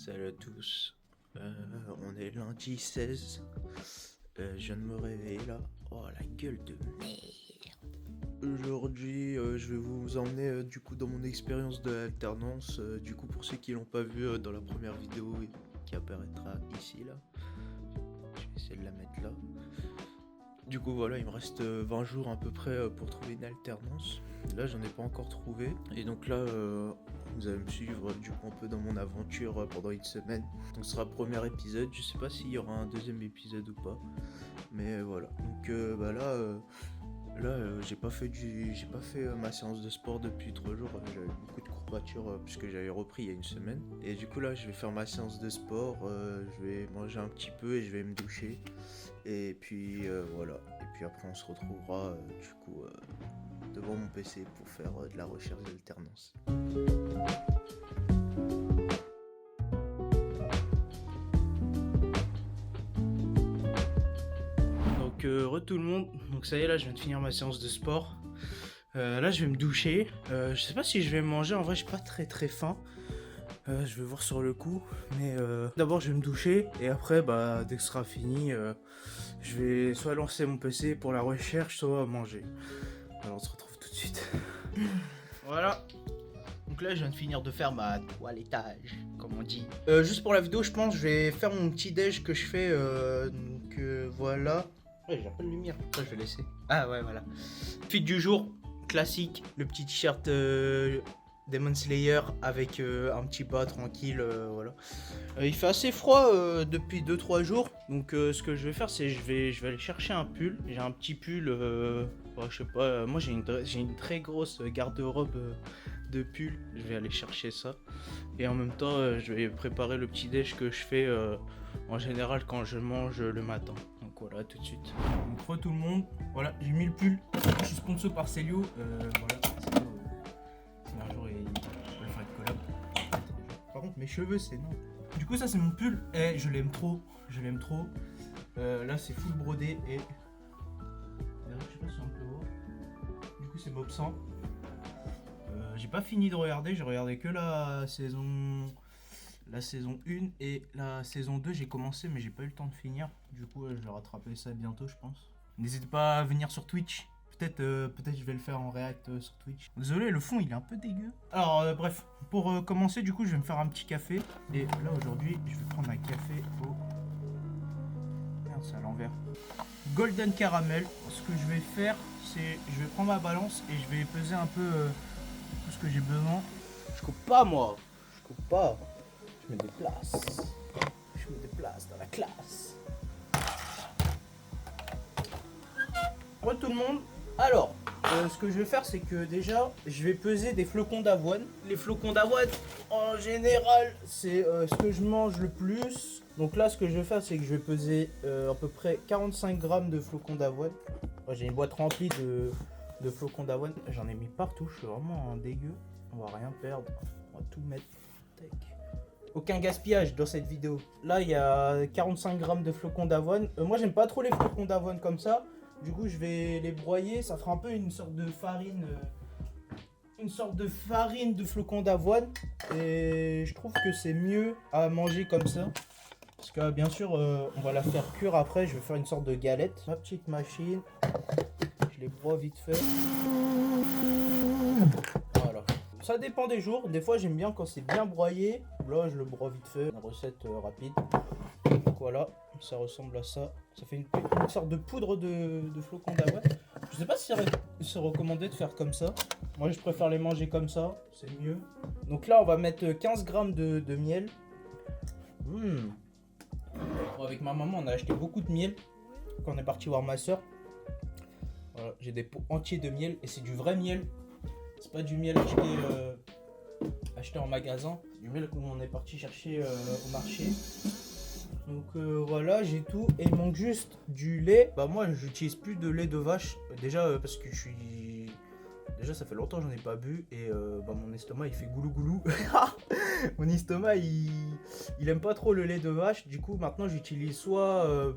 Salut à tous, on est lundi 16, je viens de me réveiller là, oh la gueule de merde. Aujourd'hui je vais vous emmener du coup dans mon expérience de alternance, du coup pour ceux qui l'ont pas vu dans la première vidéo qui apparaîtra ici là, je vais essayer de la mettre là. Du coup voilà, il me reste 20 jours à peu près pour trouver une alternance. Là j'en ai pas encore trouvé. Et donc là vous allez me suivre du coup un peu dans mon aventure pendant une semaine. Donc ce sera le premier épisode. Je sais pas s'il y aura un deuxième épisode ou pas. Mais voilà. Donc là j'ai pas fait ma séance de sport depuis 3 jours. J'avais beaucoup de courbatures puisque j'avais repris il y a une semaine. Et du coup là je vais faire ma séance de sport. Je vais manger un petit peu et je vais me doucher. Et puis voilà. Et puis après on se retrouvera du coup devant mon PC pour faire de la recherche d'alternance. Donc tout le monde. Donc ça y est, là je viens de finir ma séance de sport. Là je vais me doucher. Je sais pas si je vais manger, en vrai j'ai pas très faim. Je vais voir sur le coup, mais d'abord je vais me doucher et après dès que ce sera fini, je vais soit lancer mon PC pour la recherche, soit manger. Alors on se retrouve tout de suite. Voilà. Donc là je viens de finir de faire ma toilettage, comme on dit. Juste pour la vidéo, je pense je vais faire mon petit déj que je fais. Donc voilà. Ouais, j'ai un peu de lumière. Ça je vais laisser. Ah ouais, voilà. Fit du jour, classique, le petit t-shirt Demon Slayer avec un petit bas tranquille, voilà. Il fait assez froid depuis 2-3 jours, donc ce que je vais faire c'est je vais aller chercher un pull. J'ai un petit pull, je sais pas, moi j'ai une très grosse garde-robe de pull, je vais aller chercher ça. Et en même temps je vais préparer le petit déj que je fais en général quand je mange le matin. Donc voilà, tout de suite. Donc re tout le monde, voilà, j'ai mis le pull, je suis sponsor par Célio, voilà. Un jour il va faire une collab. Par contre mes cheveux c'est non. Du coup ça c'est mon pull et je l'aime trop. Là c'est full brodé et je sais pas si on peut voir. Du coup c'est Bob 100. J'ai pas fini de regarder, j'ai regardé que la saison 1 et la saison 2 j'ai commencé mais j'ai pas eu le temps de finir. Du coup je vais rattraper ça bientôt je pense. N'hésitez pas à venir sur Twitch. Peut-être je vais le faire en react sur Twitch. Désolé, le fond il est un peu dégueu. Alors bref, pour commencer du coup je vais me faire un petit café. Et là aujourd'hui je vais prendre un café au... Merde, c'est à l'envers. Golden Caramel. Ce que je vais faire c'est je vais prendre ma balance et je vais peser un peu tout ce que j'ai besoin. Je coupe pas moi. Je coupe pas. Je me déplace. Je me déplace dans la classe. Bonjour tout le monde. Alors, ce que je vais faire, c'est que déjà, je vais peser des flocons d'avoine. Les flocons d'avoine, en général, c'est ce que je mange le plus. Donc là, ce que je vais faire, c'est que je vais peser à peu près 45 grammes de flocons d'avoine. J'ai une boîte remplie de flocons d'avoine. J'en ai mis partout, je suis vraiment un dégueu. On va rien perdre. On va tout mettre. Tac. Aucun gaspillage dans cette vidéo. Là, il y a 45 grammes de flocons d'avoine. Moi, j'aime pas trop les flocons d'avoine comme ça. Du coup, je vais les broyer. Ça fera un peu une sorte de farine. Une sorte de farine de flocons d'avoine. Et je trouve que c'est mieux à manger comme ça. Parce que bien sûr, on va la faire cuire après. Je vais faire une sorte de galette. Ma petite machine. Je les broie vite fait. Voilà. Ça dépend des jours. Des fois, j'aime bien quand c'est bien broyé. Là, je le broie vite fait. Une recette rapide. Donc voilà, ça ressemble à ça. Ça fait une sorte de poudre de flocons d'avoine. Je sais pas si c'est recommandé de faire comme ça. Moi, je préfère les manger comme ça. C'est mieux. Donc là, on va mettre 15 grammes de miel. Bon, avec ma maman, on a acheté beaucoup de miel quand on est parti voir ma soeur. Voilà, j'ai des pots entiers de miel et c'est du vrai miel. C'est pas du miel acheté en magasin. Du miel qu'on est parti chercher au marché. Donc voilà, j'ai tout et il manque juste du lait. Moi j'utilise plus de lait de vache déjà parce que ça fait longtemps que j'en ai pas bu et mon estomac il fait goulou goulou. Mon estomac il aime pas trop le lait de vache. Du coup maintenant j'utilise soit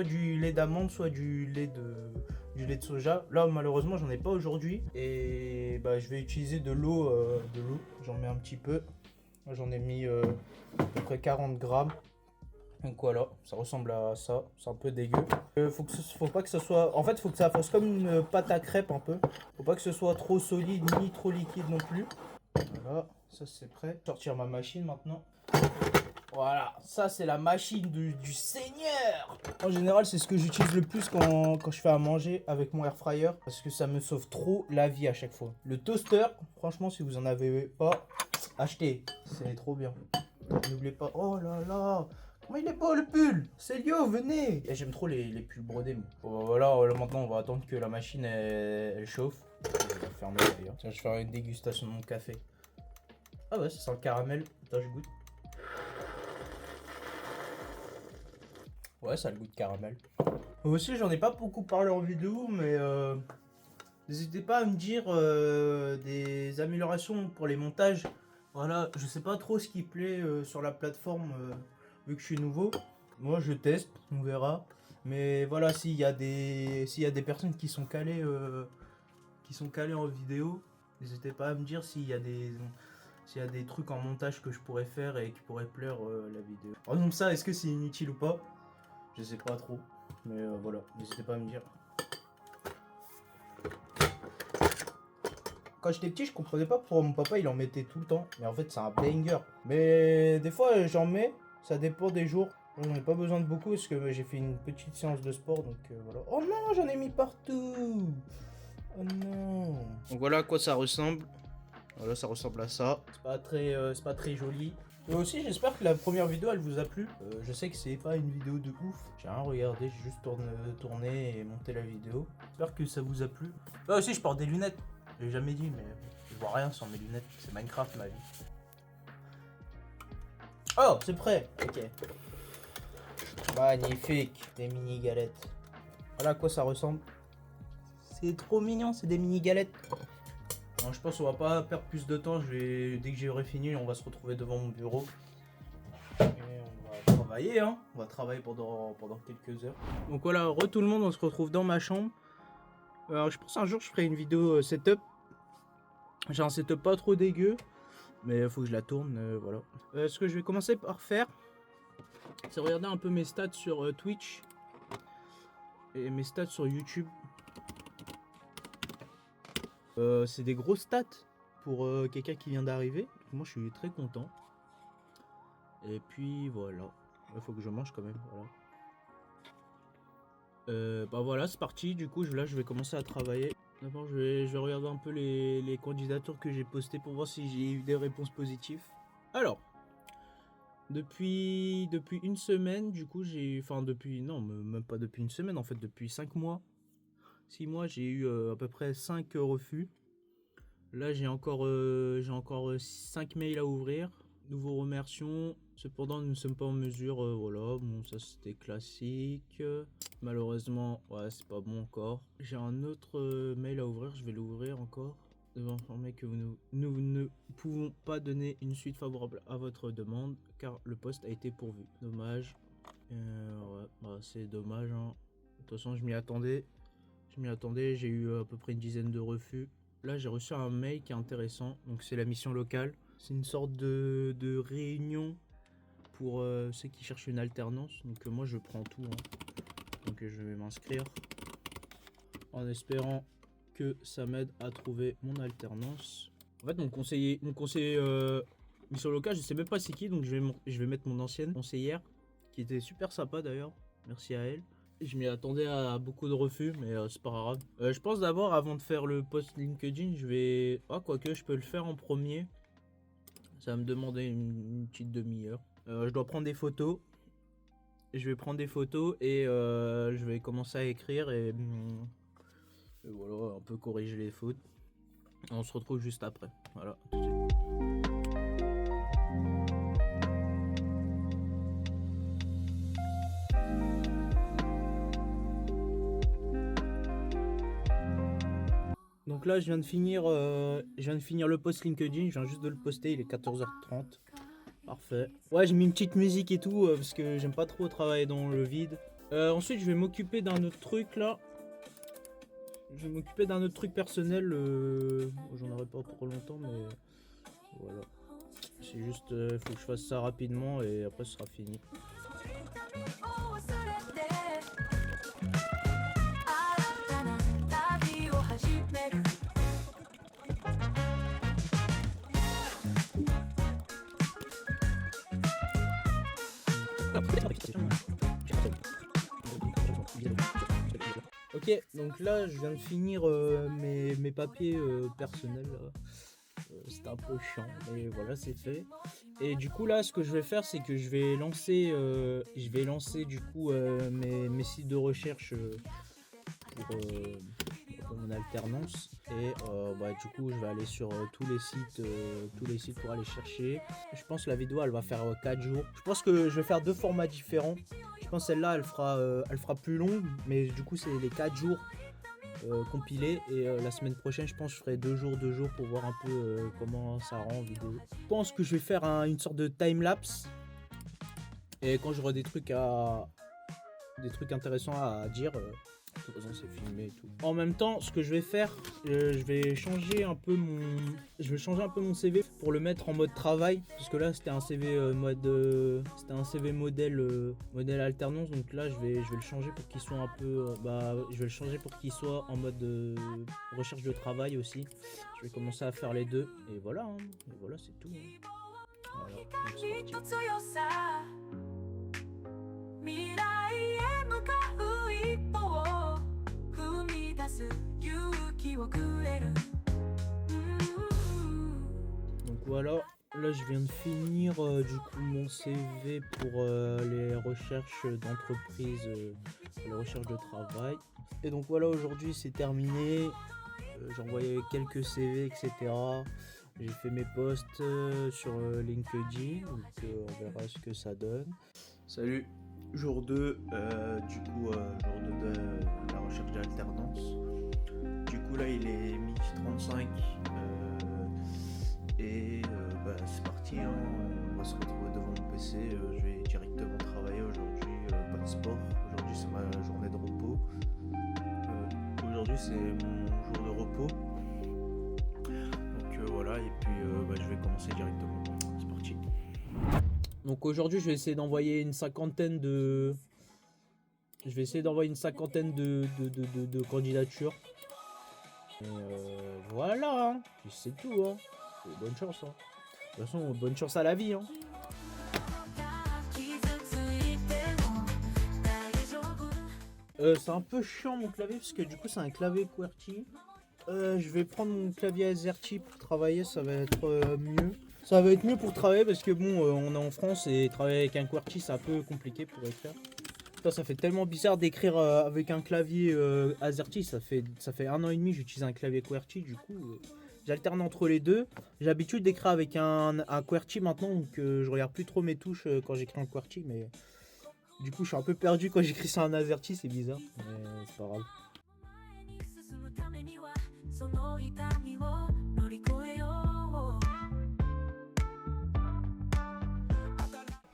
du lait d'amande, soit du lait de soja. Là malheureusement j'en ai pas aujourd'hui et je vais utiliser de l'eau. J'en mets un petit peu. J'en ai mis à peu près près 40 grammes. Donc voilà, ça ressemble à ça, c'est un peu dégueu. Faut pas que ce soit... En fait, faut que ça fasse comme une pâte à crêpes un peu. Faut pas que ce soit trop solide ni trop liquide non plus. Voilà, ça c'est prêt. Sortir ma machine maintenant. Voilà, ça c'est la machine du Seigneur. En général, c'est ce que j'utilise le plus quand je fais à manger avec mon air fryer. Parce que ça me sauve trop la vie à chaque fois. Le toaster, franchement, si vous en avez pas, achetez. C'est trop bien. N'oubliez pas... Oh là là, comment il est beau le pull! Célio, venez! Et j'aime trop les pulls brodés. Bon, voilà, maintenant on va attendre que la machine elle chauffe. Je vais la fermer d'ailleurs. Tiens, je vais faire une dégustation de mon café. Ah ouais, ça sent le caramel. Attends, je goûte. Ouais, ça a le goût de caramel. Moi aussi, j'en ai pas beaucoup parlé en vidéo, mais n'hésitez pas à me dire des améliorations pour les montages. Voilà, je sais pas trop ce qui plaît sur la plateforme vu que je suis nouveau. Moi, je teste, on verra. Mais voilà, s'il y a des personnes qui sont calées en vidéo, n'hésitez pas à me dire s'il y a des trucs en montage que je pourrais faire et qui pourraient plaire la vidéo. Par exemple, ça, est-ce que c'est inutile ou pas? Je sais pas trop, mais voilà, n'hésitez pas à me dire. Quand j'étais petit, je comprenais pas pourquoi mon papa il en mettait tout le temps. Mais en fait, c'est un banger. Mais des fois, j'en mets, ça dépend des jours. J'en ai pas besoin de beaucoup parce que j'ai fait une petite séance de sport, donc voilà. Oh non, j'en ai mis partout. Oh non. Donc voilà à quoi ça ressemble. Voilà, ça ressemble à ça. C'est pas très joli. Et aussi, j'espère que la première vidéo elle vous a plu. Je sais que c'est pas une vidéo de ouf. J'ai rien regardé, j'ai juste tourné et monté la vidéo. J'espère que ça vous a plu. Là aussi, je porte des lunettes. J'ai jamais dit, mais je vois rien sans mes lunettes. C'est Minecraft ma vie. Oh, c'est prêt. Ok. Magnifique. Des mini galettes. Voilà à quoi ça ressemble. C'est trop mignon, c'est des mini galettes. Bon, je pense qu'on va pas perdre plus de temps. Dès que j'aurai fini, on va se retrouver devant mon bureau. Et on va travailler, hein. On va travailler pendant quelques heures. Donc voilà, tout le monde, on se retrouve dans ma chambre. Alors je pense un jour je ferai une vidéo setup. J'ai un setup pas trop dégueu, mais il faut que je la tourne, voilà. Ce que je vais commencer par faire, c'est regarder un peu mes stats sur Twitch et mes stats sur YouTube. C'est des grosses stats pour quelqu'un qui vient d'arriver. Moi je suis très content. Et puis voilà, il faut que je mange quand même, voilà. Bah voilà, c'est parti. Du coup, là, je vais commencer à travailler. D'abord, je vais regarder un peu les candidatures que j'ai postées pour voir si j'ai eu des réponses positives. Alors, depuis une semaine, du coup, non, même pas depuis une semaine, en fait, depuis 5 mois. 6 mois, j'ai eu à peu près 5 refus. Là, j'ai encore 5 mails à ouvrir. Nous vous remercions. Cependant, nous ne sommes pas en mesure. Voilà, bon, ça c'était classique. Malheureusement, ouais, c'est pas bon encore. J'ai un autre mail à ouvrir. Je vais l'ouvrir encore. Nous vous informer que nous ne pouvons pas donner une suite favorable à votre demande car le poste a été pourvu. Dommage. Ouais, bah, c'est dommage. Hein. De toute façon, je m'y attendais. J'ai eu à peu près une dizaine de refus. Là, j'ai reçu un mail qui est intéressant. Donc, c'est la mission locale. C'est une sorte de réunion pour ceux qui cherchent une alternance. Donc, moi, je prends tout. Hein. Donc, je vais m'inscrire en espérant que ça m'aide à trouver mon alternance. En fait, mon conseiller mission locale, je sais même pas c'est qui. Donc, je vais mettre mon ancienne conseillère qui était super sympa d'ailleurs. Merci à elle. Je m'y attendais à beaucoup de refus, mais c'est pas grave. Je pense d'abord, avant de faire le post LinkedIn, je vais... Ah, quoique, je peux le faire en premier. Ça va me demander une petite demi-heure. Je dois prendre des photos. Je vais prendre des photos et je vais commencer à écrire et voilà, un peu corriger les fautes. On se retrouve juste après. Voilà, tout de suite. Donc là, je viens de finir le post LinkedIn. Je viens juste de le poster. Il est 14h30. Parfait. Ouais, j'ai mis une petite musique et tout parce que j'aime pas trop travailler dans le vide. Ensuite, je vais m'occuper d'un autre truc là. Je vais m'occuper d'un autre truc personnel. J'en aurai pas pour longtemps, mais voilà. C'est juste, faut que je fasse ça rapidement et après ce sera fini. Ok, donc là je viens de finir mes papiers personnels. C'était un peu chiant, mais voilà, c'est fait. Et du coup là, ce que je vais faire, c'est que je vais lancer du coup mes sites de recherche pour mon alternance. Et du coup, je vais aller sur tous les sites pour aller chercher. Je pense que la vidéo, elle va faire 4 jours. Je pense que je vais faire 2 formats différents. Je pense que celle-là, elle fera plus longue, mais du coup, c'est les 4 jours compilés. Et la semaine prochaine, je pense que je ferai 2 jours pour voir un peu comment ça rend en vidéo. Je pense que je vais faire une sorte de time-lapse. Et quand j'aurai des trucs intéressants à dire, de toute façon c'est filmé et tout. En même temps, ce que je vais faire, je vais changer un peu mon CV pour le mettre en mode travail, parce que là c'était un CV modèle alternance, donc là je vais le changer pour qu'il soit en mode recherche de travail aussi. Je vais commencer à faire les deux et voilà, hein. Et voilà, c'est tout. Hein. Voilà, donc c'est parti. 未来へ向かう一歩を踏み出す勇気をくれる Donc voilà, là je viens de finir du coup mon CV pour les recherches d'entreprise, les recherches de travail. Et donc voilà, aujourd'hui c'est terminé. J'ai envoyé quelques CV, etc. J'ai fait mes posts sur LinkedIn, donc on verra ce que ça donne. Salut, jour 2, jour 2 de la recherche d'alternance. Du coup là il est 12h35 et c'est parti, hein. On va se retrouver devant mon PC, je vais directement travailler aujourd'hui, pas de sport. Aujourd'hui c'est ma journée de repos. Aujourd'hui c'est mon jour de repos. Donc voilà, et puis je vais commencer directement. C'est parti. Donc aujourd'hui je vais essayer d'envoyer une cinquantaine de candidatures. Et voilà, hein. C'est tout, hein. Bonne chance, hein. De toute façon, bonne chance à la vie, hein. C'est un peu chiant mon clavier parce que du coup c'est un clavier QWERTY. Je vais prendre mon clavier AZERTY pour travailler, ça va être mieux. Ça va être mieux pour travailler parce que bon, on est en France et travailler avec un QWERTY c'est un peu compliqué pour écrire. Putain, ça fait tellement bizarre d'écrire avec un clavier AZERTY, ça fait 1 an et demi que j'utilise un clavier QWERTY, du coup j'alterne entre les deux. J'ai l'habitude d'écrire avec un QWERTY maintenant, donc je regarde plus trop mes touches quand j'écris en QWERTY, mais du coup je suis un peu perdu quand j'écris ça en AZERTY, c'est bizarre, mais c'est pas grave.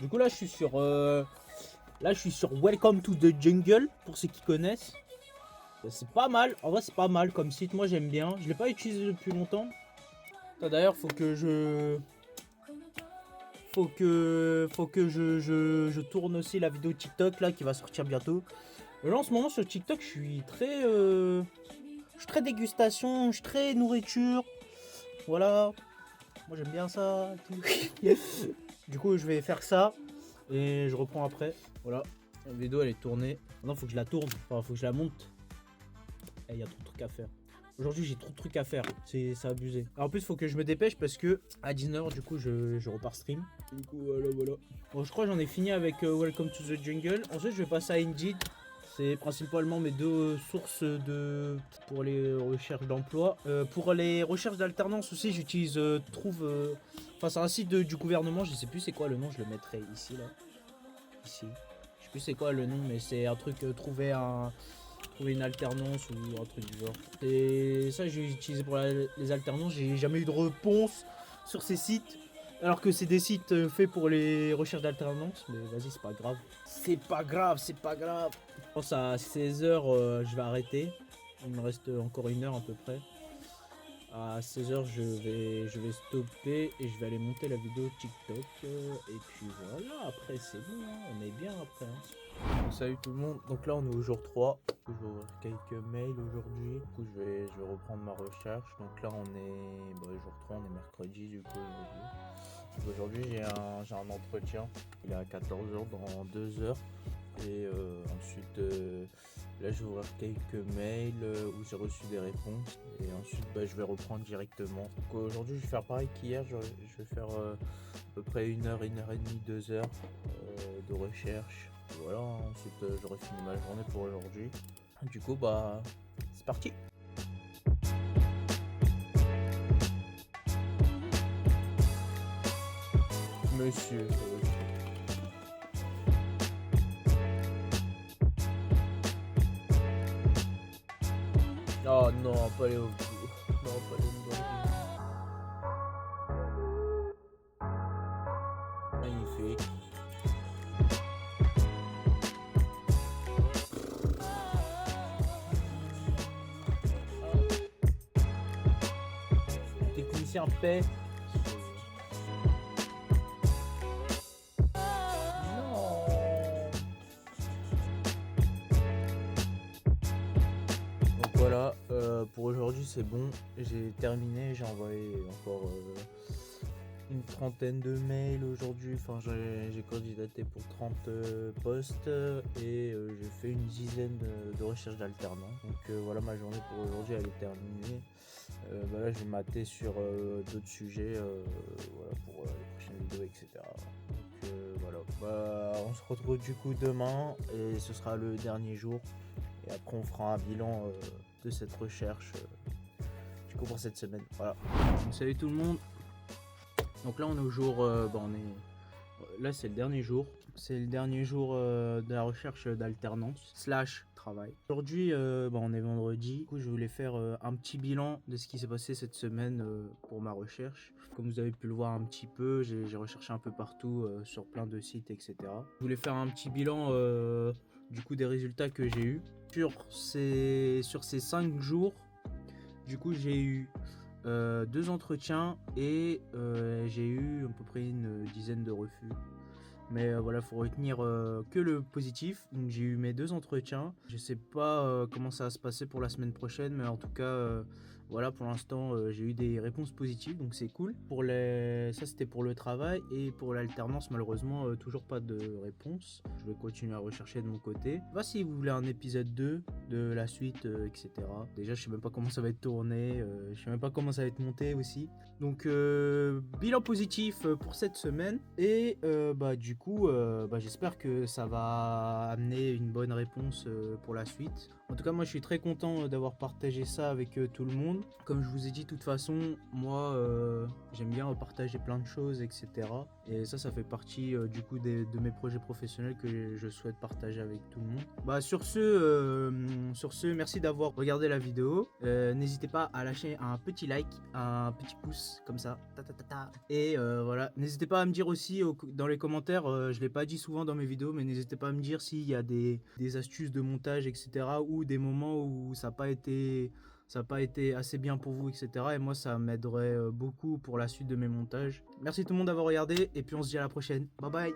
Du coup là je suis sur Welcome to the Jungle pour ceux qui connaissent. C'est pas mal, en vrai c'est pas mal comme site, moi j'aime bien. Je l'ai pas utilisé depuis longtemps. D'ailleurs faut que je tourne aussi la vidéo TikTok là qui va sortir bientôt. Là en ce moment sur TikTok je suis très dégustation, je suis très nourriture. Voilà. Moi j'aime bien ça. Du coup je vais faire ça et je reprends après. Voilà. La vidéo elle est tournée. Maintenant faut que je la tourne, enfin faut que je la monte. Il y a trop de trucs à faire. Aujourd'hui j'ai trop de trucs à faire, c'est abusé. Alors, en plus faut que je me dépêche parce que à 19h du coup je repars stream. Du coup voilà. Bon je crois que j'en ai fini avec Welcome to the Jungle. Ensuite je vais passer à Indeed. C'est principalement mes deux sources pour les recherches d'emploi. Pour les recherches d'alternance aussi j'utilise Trouve. Enfin c'est un site du gouvernement, je sais plus c'est quoi le nom, je le mettrai ici là. Ici. Je sais plus c'est quoi le nom mais c'est un truc trouver une alternance ou un truc du genre. Et ça j'ai utilisé pour les alternances, j'ai jamais eu de réponse sur ces sites. Alors que c'est des sites faits pour les recherches d'alternance, mais vas-y c'est pas grave. C'est pas grave. Je pense à 16h je vais arrêter. Il me reste encore 1 heure à peu près. À 16h, je vais stopper et je vais aller monter la vidéo TikTok. Et puis voilà, après c'est bon, hein, on est bien après. Hein. Donc, salut tout le monde, donc là on est au jour 3. Je vais ouvrir quelques mails aujourd'hui. Du coup, je vais reprendre ma recherche. Donc là on est jour 3, on est mercredi du coup aujourd'hui. Donc aujourd'hui j'ai un entretien. Il est à 14h dans 2 heures. Et ensuite, là, je vais ouvrir quelques mails où j'ai reçu des réponses. Et ensuite, je vais reprendre directement. Donc aujourd'hui, je vais faire pareil qu'hier. Je vais faire à peu près 1 heure, 1 heure et demie, 2 heures de recherche. Et voilà, ensuite, j'aurai fini ma journée pour aujourd'hui. Du coup, c'est parti. Monsieur. Oh non, pas les hauts. Non, pas les hauts. Magnifique. Technicien paix. Donc voilà, pour aujourd'hui c'est bon, j'ai terminé, j'ai envoyé encore une trentaine de mails aujourd'hui, enfin j'ai candidaté pour 30 postes et j'ai fait une dizaine de recherches d'alternants. Donc voilà, ma journée pour aujourd'hui elle est terminée. Là je vais mater sur d'autres sujets voilà, pour les prochaines vidéos, etc. Donc voilà, on se retrouve du coup demain et ce sera le dernier jour. Et après on fera un bilan de cette recherche du coup pour cette semaine. Voilà. Donc, salut tout le monde. Donc là on est au jour, là c'est le dernier jour. C'est le dernier jour de la recherche d'alternance / travail. Aujourd'hui on est vendredi. Du coup je voulais faire un petit bilan de ce qui s'est passé cette semaine pour ma recherche. Comme vous avez pu le voir un petit peu, j'ai recherché un peu partout sur plein de sites, etc. Je voulais faire un petit bilan du coup des résultats que j'ai eu sur ces 5 jours. Du coup j'ai eu 2 entretiens et j'ai eu à peu près une dizaine de refus. Mais voilà, faut retenir que le positif. Donc j'ai eu mes 2 entretiens. Je sais pas comment ça va se passer pour la semaine prochaine, mais en tout cas voilà, pour l'instant j'ai eu des réponses positives, donc c'est cool. Ça c'était pour le travail, et pour l'alternance malheureusement toujours pas de réponse. Je vais continuer à rechercher de mon côté. Bah, si vous voulez un épisode 2 de la suite, etc. Déjà je sais même pas comment ça va être tourné, je sais même pas comment ça va être monté aussi. Donc bilan positif pour cette semaine, et du coup j'espère que ça va amener une bonne réponse pour la suite. En tout cas moi je suis très content d'avoir partagé ça avec tout le monde. Comme je vous ai dit, de toute façon moi j'aime bien partager plein de choses, etc. Et ça fait partie du coup de mes projets professionnels que je souhaite partager avec tout le monde. Sur ce, merci d'avoir regardé la vidéo. N'hésitez pas à lâcher un petit like, un petit pouce comme ça. Et voilà, n'hésitez pas à me dire aussi dans les commentaires, je l'ai pas dit souvent dans mes vidéos, mais n'hésitez pas à me dire s'il y a des astuces de montage, etc. ou des moments où ça n'a pas été assez bien pour vous, etc. Et moi ça m'aiderait beaucoup pour la suite de mes montages. Merci tout le monde d'avoir regardé, et puis on se dit à la prochaine. Bye bye.